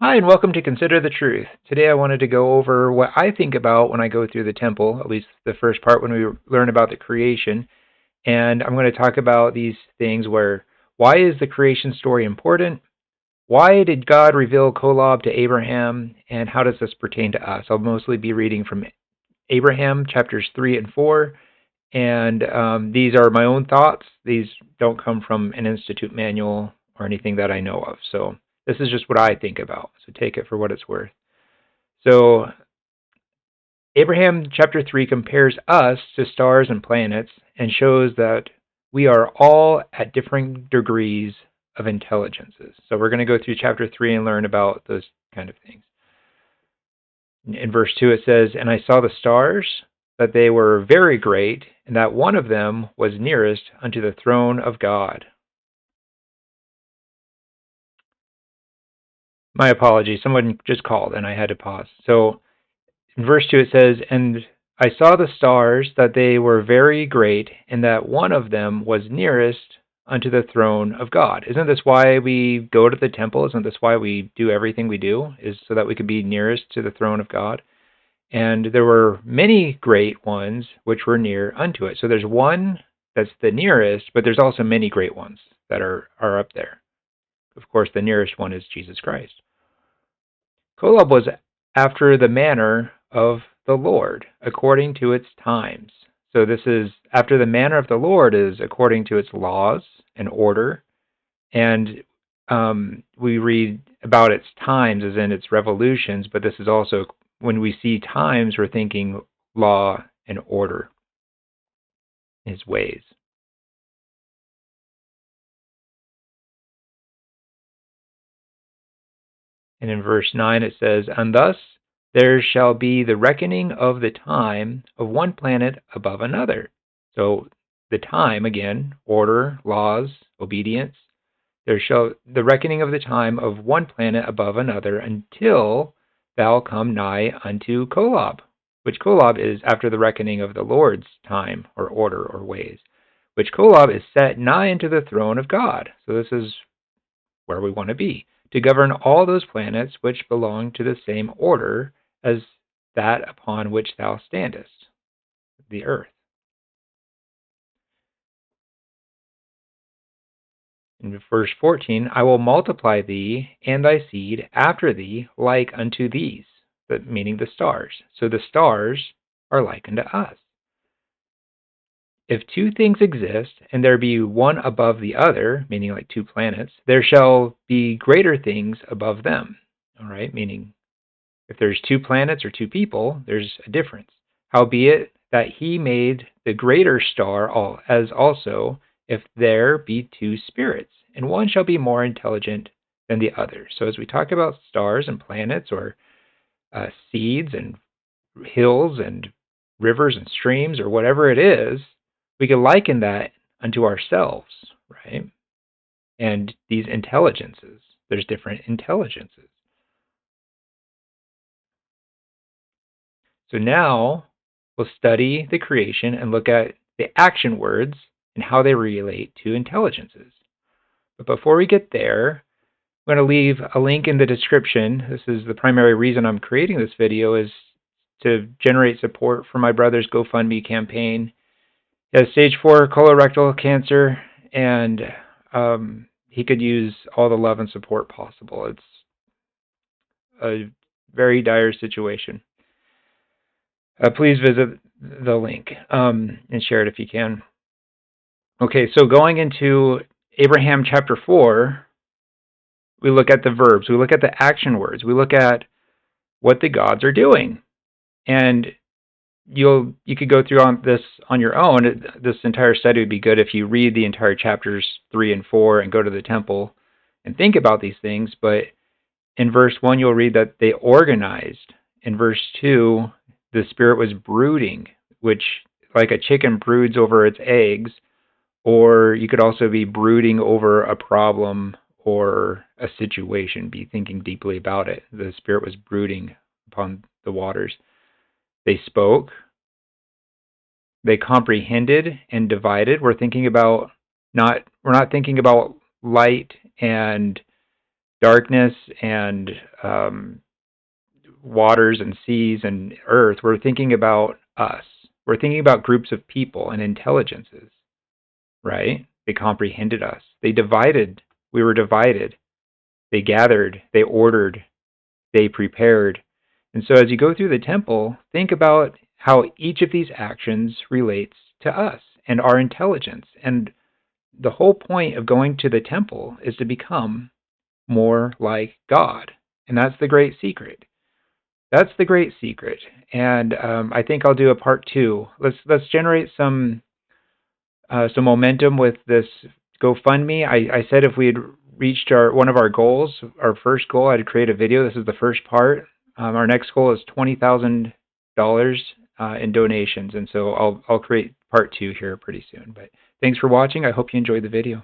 Hi, and welcome to Consider the Truth. Today I wanted to go over what I think about when I go through the temple, at least the first part when we learn about the creation. And I'm going to talk about these things where why is the creation story important? Why did God reveal Kolob to Abraham? And how does this pertain to us? I'll mostly be reading from Abraham chapters 3 and 4. And these are my own thoughts. These don't come from an institute manual or anything that I know of. So this is just what I think about. So take it for what it's worth. So Abraham chapter 3 compares us to stars and planets and shows that we are all at different degrees of intelligences. So we're going to go through chapter 3 and learn about those kind of things. In verse 2 it says, "And I saw the stars, that they were very great, and that one of them was nearest unto the throne of God." My apologies, someone just called and I had to pause. So in verse 2 it says, "And I saw the stars, that they were very great, and that one of them was nearest unto the throne of God." Isn't this why we go to the temple? Isn't this why we do everything we do? Is so that we could be nearest to the throne of God? And there were many great ones which were near unto it. So there's one that's the nearest, but there's also many great ones that are up there. Of course, the nearest one is Jesus Christ. Kolob was after the manner of the Lord, according to its times. So this is after the manner of the Lord is according to its laws and order. And we read about its times as in its revolutions, but this is also when we see times, we're thinking law and order, his ways. And in verse 9 it says, "And thus there shall be the reckoning of the time of one planet above another." So the time, again, order, laws, obedience. There shall the reckoning of the time of one planet above another until thou come nigh unto Kolob, which Kolob is after the reckoning of the Lord's time or order or ways, which Kolob is set nigh unto the throne of God. So this is where we want to be, to govern all those planets which belong to the same order as that upon which thou standest, the earth. In verse 14, "I will multiply thee and thy seed after thee like unto these," meaning the stars. So the stars are like unto us. "If two things exist, and there be one above the other," meaning like two planets, "there shall be greater things above them." All right, meaning if there's two planets or two people, there's a difference. "Howbeit that he made the greater star as also, if there be two spirits, and one shall be more intelligent than the other." So as we talk about stars and planets or seeds and hills and rivers and streams or whatever it is, we can liken that unto ourselves, right? And these intelligences, there's different intelligences. So now we'll study the creation and look at the action words and how they relate to intelligences. But before we get there, I'm going to leave a link in the description. This is the primary reason I'm creating this video, is to generate support for my brother's GoFundMe campaign. He has stage 4 colorectal cancer, and he could use all the love and support possible. It's a very dire situation. Please visit the link and share it if you can. Okay, so going into Abraham chapter 4, we look at the verbs, we look at the action words, we look at what the gods are doing. And you could go through on this on your own. This entire study would be good if you read the entire chapters 3 and 4 and go to the temple and think about these things. But in verse 1, you'll read that they organized. In verse 2, the Spirit was brooding, which, like a chicken broods over its eggs, or you could also be brooding over a problem or a situation, be thinking deeply about it. The Spirit was brooding upon the waters. They spoke, they comprehended and divided. We're not thinking about light and darkness and waters and seas and earth, we're thinking about us. We're thinking about groups of people and intelligences, right? They comprehended us. They divided. We were divided. They gathered. They ordered. They prepared. And so as you go through the temple, think about how each of these actions relates to us and our intelligence. And the whole point of going to the temple is to become more like God. And that's the great secret. That's the great secret. And I think I'll do a part two. Let's generate some momentum with this GoFundMe. I said if we had reached one of our goals, our first goal, I'd create a video. This is the first part. Our next goal is $20,000 in donations, and so I'll create part two here pretty soon. But thanks for watching. I hope you enjoyed the video.